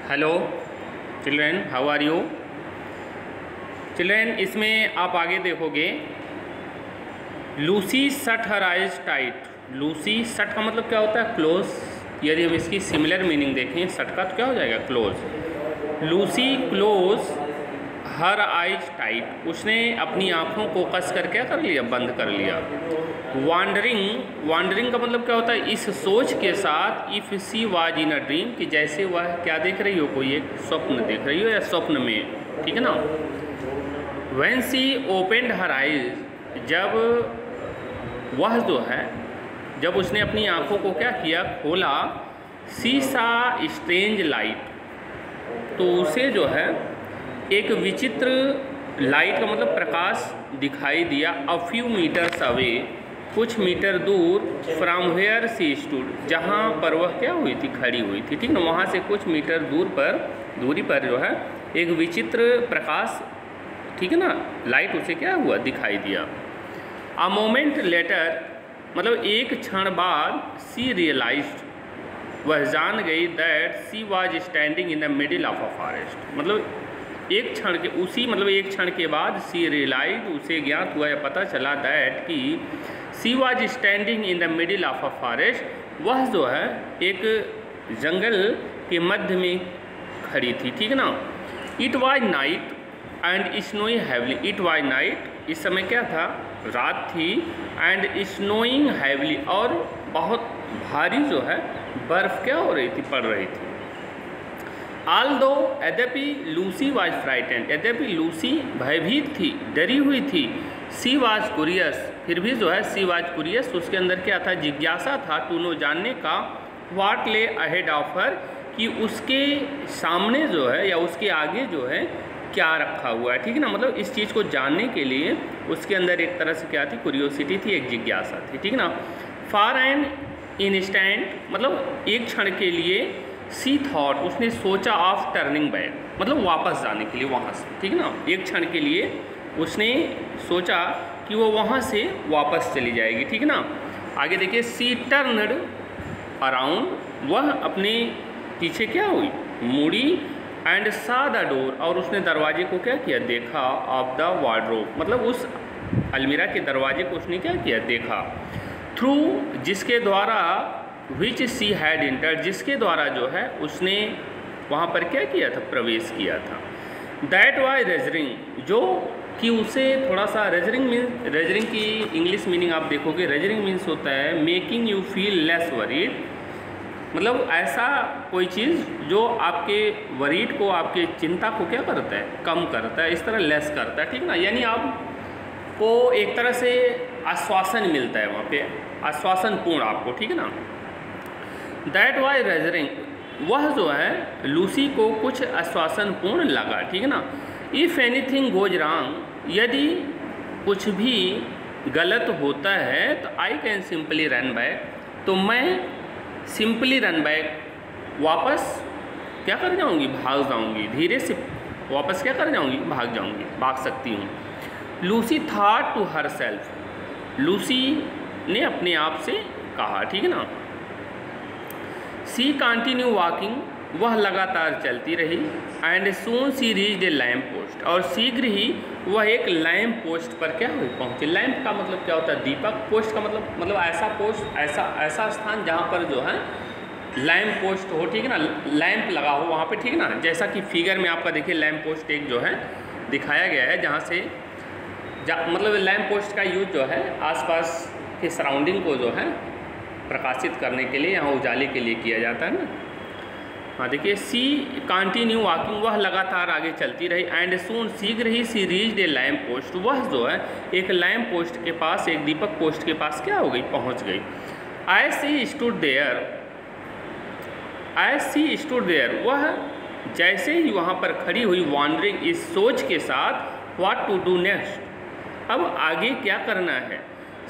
Hello children, how are you children. इसमें आप आगे देखोगे Lucy shut her eyes tight. Lucy shut का मतलब क्या होता है? क्लोज। यदि हम इसकी सिमिलर मीनिंग देखें शट का तो क्या हो जाएगा? Close. Lucy close her eyes tight, उसने अपनी आँखों को कस कर क्या कर लिया? बंद कर लिया। वांडरिंग, वांडरिंग का मतलब क्या होता है? इस सोच के साथ if she was in a dream, कि जैसे वह क्या देख रही हो? कोई एक स्वप्न देख रही हो या स्वप्न में, ठीक है ना। When she opened her eyes, जब वह जो है, जब उसने अपनी आँखों को क्या किया? खोला। सी सा स्ट्रेंज लाइट, तो उसे जो है एक विचित्र लाइट का मतलब प्रकाश दिखाई दिया। अ फ्यू मीटर्स अवे, कुछ मीटर दूर। फ्रॉम वेयर सी स्टूड, जहाँ पर वह क्या हुई थी? खड़ी हुई थी, ठीक ना। वहाँ से कुछ मीटर दूरी पर जो है एक विचित्र प्रकाश, ठीक है ना, लाइट उसे क्या हुआ? दिखाई दिया। अ मोमेंट लेटर, मतलब एक क्षण बाद। सी रियलाइज्ड, वह जान गई that she was standing in the middle of a forest, मतलब एक क्षण के एक क्षण के बाद सी रियलाइज, उसे ज्ञात हुआ या पता चला दैट कि she was standing in the middle of a forest, वह जो है एक जंगल के मध्य में खड़ी थी, ठीक है ना। It was night and snowing heavily, it was night, इस समय क्या था? रात थी। एंड स्नोइंग हैवली, और बहुत भारी जो है बर्फ़ क्या हो रही थी? पड़ रही थी। आल्दो, यद्यपि लूसी वाज फ्राइटेंड, यद्यपि लूसी भयभीत थी, डरी हुई थी। सी वाज कुरियस, फिर भी जो है सी वाज कुरियस, उसके अंदर क्या था? जिज्ञासा था, टू नो, जानने का। व्हाट ले अहेड ऑफ हर, कि उसके सामने जो है या उसके आगे जो है क्या रखा हुआ है, ठीक है ना। मतलब इस चीज़ को जानने के लिए उसके अंदर एक तरह से क्या थी? क्यूरियोसिटी थी, एक जिज्ञासा थी, ठीक है ना। फॉर एन इंस्टेंट, मतलब एक क्षण के लिए। सी थॉट, उसने सोचा। ऑफ टर्निंग बैक, मतलब वापस जाने के लिए वहाँ से, ठीक है ना। एक क्षण के लिए उसने सोचा कि वो वहाँ से वापस चली जाएगी, ठीक है ना। आगे देखिए, सी टर्नड अराउंड, वह अपने पीछे क्या हुई? मुड़ी। एंड सा द डोर, और उसने दरवाजे को क्या किया? देखा। ऑफ द वार्डरोब, मतलब उस अलमीरा के दरवाजे को उसने क्या किया? देखा। थ्रू, जिसके द्वारा। विच सी हैड इंटर, जिसके द्वारा जो है उसने वहाँ पर क्या किया था? प्रवेश किया था। दैट वाज रेजरिंग, जो कि उसे थोड़ा सा, रेजरिंग की इंग्लिश मीनिंग आप देखोगे, रेजरिंग मीन्स होता है making you feel less worried, मतलब ऐसा कोई चीज़ जो आपके वरीड को, आपके चिंता को क्या करता है? कम करता है, इस तरह लेस करता है, ठीक ना। यानी आपको एक तरह से आश्वासन मिलता है वहाँ पे, आश्वासनपूर्ण आपको, ठीक है ना। दैट वाज रेजरिंग, वह जो है लूसी को कुछ आश्वासनपूर्ण लगा, ठीक है ना। इफ़ एनीथिंग गोज रॉन्ग, यदि कुछ भी गलत होता है तो I can simply run back, तो मैं सिंपली रन बैक, वापस क्या कर जाऊंगी? भाग जाऊंगी, धीरे से वापस क्या कर जाऊंगी? भाग जाऊंगी, भाग सकती हूँ। Lucy thought to herself, Lucy ने अपने आप से कहा, ठीक है ना। सी कंटिन्यू वॉकिंग, वह लगातार चलती रही। And soon she reached a lamp post, और शीघ्र ही वह एक लैम्प पोस्ट पर क्या हुई? पहुँची। लैम्प का मतलब क्या होता है? दीपक। पोस्ट का मतलब ऐसा पोस्ट, ऐसा स्थान जहाँ पर जो है लैम्प पोस्ट हो, ठीक है ना, लैम्प लगा हो वहाँ पे, ठीक है ना। जैसा कि फिगर में आपका देखिए लैम्प पोस्ट एक जो है दिखाया गया है, जहाँ से मतलब लैम्प पोस्ट का यूज जो है आसपास के सराउंडिंग को जो है प्रकाशित करने के लिए, यहाँ उजाले के लिए किया जाता है ना। हाँ देखिए, सी कंटिन्यू वॉकिंग, वह लगातार आगे चलती रही। एंड सून, शीघ्र ही, सी रीच्ड ए लैम्प पोस्ट, वह जो है एक लैम्प पोस्ट के पास, एक दीपक पोस्ट के पास क्या हो गई? पहुँच गई। एज सी स्टूड देयर, वह जैसे ही वहाँ पर खड़ी हुई, वॉन्डरिंग, इस सोच के साथ, व्हाट टू डू नेक्स्ट, अब आगे क्या करना है।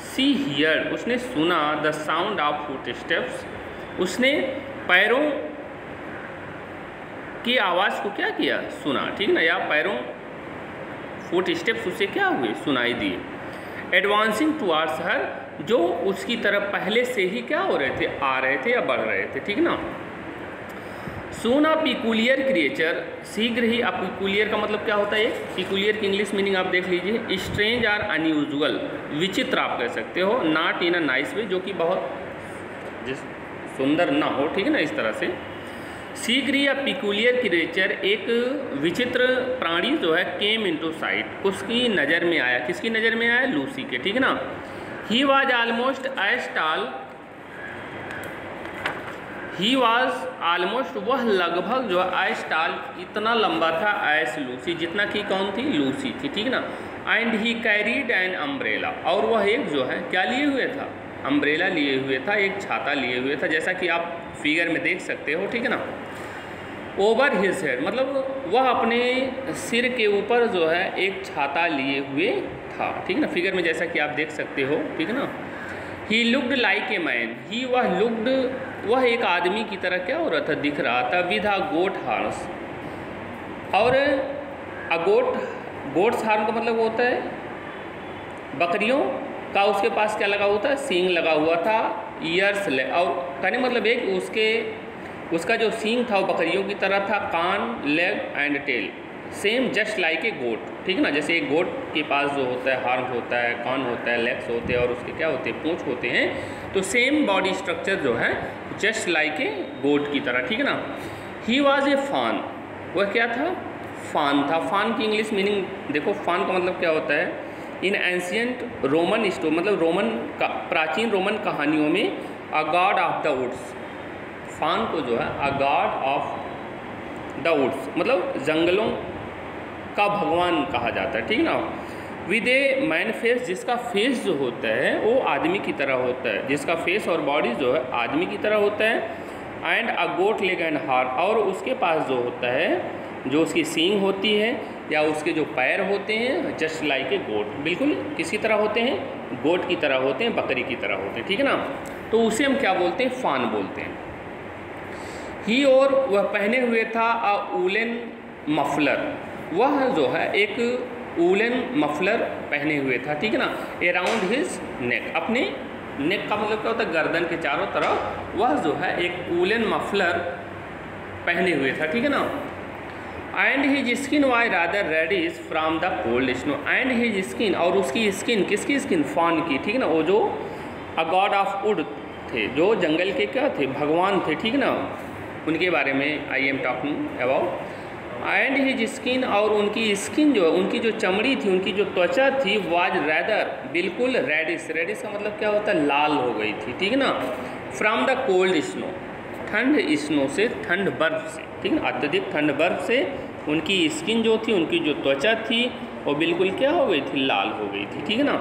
सी हियर, उसने सुना। The sound of foot steps, उसने पैरों की आवाज़ को क्या किया? सुना, ठीक ना, या पैरों, फुट स्टेप्स उसे क्या हुए? सुनाई दिए। एडवांसिंग टुवार्ड्स हर, जो उसकी तरफ पहले से ही क्या हो रहे थे? आ रहे थे या बढ़ रहे थे, ठीक ना। सून अ पिकुलियर क्रिएचर, शीघ्र ही। अब पिकुलियर का मतलब क्या होता है? पिकुलियर की इंग्लिश मीनिंग आप देख लीजिए, स्ट्रेंज और अनयूजुअल, विचित्र आप कह सकते हो, not in a nice way, जो कि बहुत सुंदर ना हो, ठीक है ना, इस तरह से। शीघ्र ही अ पिकुलियर क्रिएचर, एक विचित्र प्राणी जो है, केम इनटू साइट, उसकी नज़र में आया। किसकी नज़र में आया? लूसी के, ठीक है ना। He was almost as tall, he was almost, वह लगभग जो है एज टॉल, इतना लंबा था, एज लूसी, जितना कि कौन थी? लूसी थी, ठीक ना। And he carried an umbrella, और वह एक जो है क्या लिए हुए था? अम्ब्रेला लिए हुए था, एक छाता लिए हुए था, जैसा कि आप फिगर में देख सकते हो, ठीक है ना। ओवर हिज हेड, मतलब वह अपने सिर के ऊपर जो है एक छाता लिए हुए था, ठीक ना, फिगर में जैसा कि आप देख सकते हो, ठीक है ना। He looked like a man, he वह लुक्ड, वह एक आदमी की तरह क्या हो रहा था? दिख रहा था। विद अ गोट हार्स, और गोट्स हार्न का मतलब होता है बकरियों का, उसके पास क्या लगा होता है? सींग लगा हुआ था। ईयर्स, और कहने मतलब एक उसका जो सींग था वो बकरियों की तरह था। कान, leg and tail, same just like a goat, ठीक है ना। जैसे एक गोट के पास जो होता है हार्न होता है, कान होता है, लेग्स होते हैं, और उसके क्या होते हैं? पूंछ होते हैं। तो सेम बॉडी स्ट्रक्चर जो है जस्ट लाइक ए गोट की तरह, ठीक है ना। ही वॉज ए फान, वह क्या था? फान था। फान की इंग्लिश मीनिंग देखो, फान का मतलब क्या होता है? इन एंशियंट रोमन स्टोरी, मतलब प्राचीन रोमन कहानियों में अ गॉड ऑफ द वुड्स, फान को जो है अ गॉड ऑफ द वुड्स, मतलब जंगलों का भगवान कहा जाता है, ठीक ना। विद ए मैन फेस, जिसका फेस जो होता है वो आदमी की तरह होता है, जिसका फेस और बॉडी जो है आदमी की तरह होता है। And a goat leg and horn, और उसके पास जो होता है, जो उसकी सींग होती है या उसके जो पैर होते हैं, जस्ट लाइक ए गोट, बिल्कुल किसी तरह होते हैं? गोट की तरह होते हैं, बकरी की तरह होते हैं, ठीक है ना। तो उसे हम क्या बोलते हैं? फान बोलते हैं। ही, और वह पहने हुए था अ वूलन मफलर, वह जो है एक वूलन मफलर पहने हुए था, ठीक है ना। अराउंड हिज नेक, अपने नेक का मतलब क्या होता है? गर्दन के चारों तरफ वह जो है एक वूलन मफलर पहने हुए था, ठीक है ना। And his skin was rather reddish from the cold snow, and his skin, और उसकी स्किन, किसकी स्किन? फान की, ठीक है ना। वो जो अ गॉड ऑफ वुड थे, जो जंगल के क्या थे? भगवान थे, ठीक ना, उनके बारे में I am talking about. And his skin, और उनकी स्किन जो, उनकी जो चमड़ी थी, उनकी जो त्वचा थी, वाज रैदर, बिल्कुल रेडिश, रेडिश का मतलब क्या होता है? लाल हो गई थी, ठीक है ना। फ्रॉम द कोल्ड स्नो, ठंड स्नो से, ठंड बर्फ से, ठीक है ना, अत्यधिक ठंड बर्फ से उनकी स्किन जो थी, उनकी जो त्वचा थी, वो बिल्कुल क्या हो गई थी? लाल हो गई थी, ठीक है ना।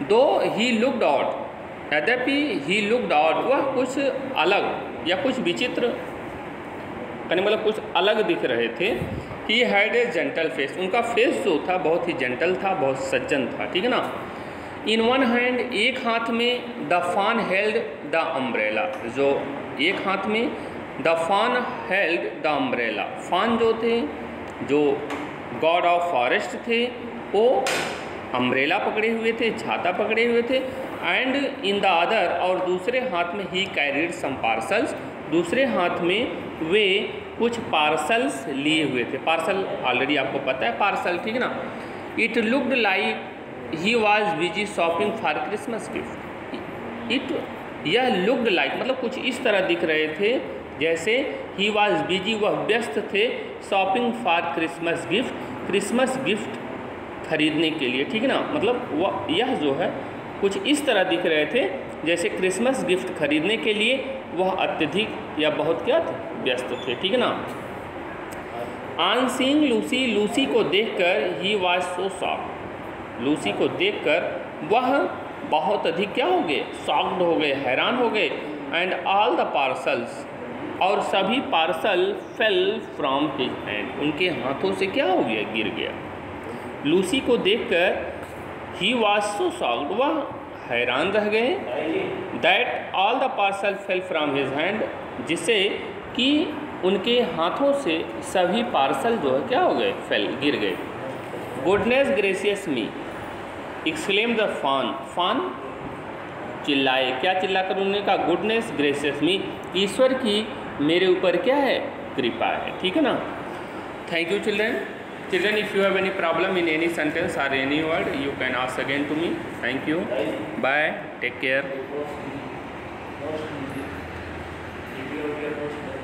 दो ही लुक्ड आउट, यद्यपि ही लुक्ड आउट, वह कुछ अलग या कुछ विचित्र, कहने मतलब कुछ अलग दिख रहे थे। He had a gentle face, उनका फेस जो था बहुत ही जेंटल था, बहुत सज्जन था, ठीक है ना। इन वन हैंड, एक हाथ में, द फान हेल्ड द अम्ब्रेला, जो एक हाथ में, द फान हेल्ड द अम्ब्रेला, फान जो थे, जो गॉड ऑफ फॉरेस्ट थे, वो अम्ब्रेला पकड़े हुए थे, छाता पकड़े हुए थे। एंड इन द अदर, और दूसरे हाथ में, ही कैरीड सम पार्सल्स, दूसरे हाथ में वे कुछ पार्सल्स लिए हुए थे। पार्सल ऑलरेडी आपको पता है पार्सल, ठीक है ना। It looked like he was busy shopping for Christmas gift, यह लुक्ड लाइक मतलब कुछ इस तरह दिख रहे थे जैसे ही वॉज बिजी, वह व्यस्त थे, shopping for Christmas gift, Christmas gift खरीदने के लिए, ठीक है ना। मतलब वह यह जो है कुछ इस तरह दिख रहे थे जैसे क्रिसमस गिफ्ट खरीदने के लिए वह अत्यधिक या बहुत क्या थे? व्यस्त थे, ठीक है ना। ऑन सीइंग लूसी, लूसी को देखकर, he was so shocked, Lucy को देखकर वह बहुत अधिक क्या हो गए? शॉक्ड हो गए, हैरान हो गए। एंड ऑल द पार्सल्स, और सभी parcel fell from his hand, उनके हाथों से क्या हो गया? गिर गया। लूसी को देखकर ही वाज सो शॉक्ड, वह हैरान रह गए। That all the parcel fell from his hand, जिससे कि उनके हाथों से सभी पार्सल जो है क्या हो गए? फेल, गिर गए। Goodness gracious me exclaim the फान, फान चिल्लाए, क्या चिल्लाकर उन्होंने कहा? गुडनेस ग्रेसियस मी, ईश्वर की मेरे ऊपर क्या है, कृपा है। ठीक है ना। Thank you children. Children, if you have any problem in any sentence or any word, you can ask again to me. Thank you. Bye. Take care.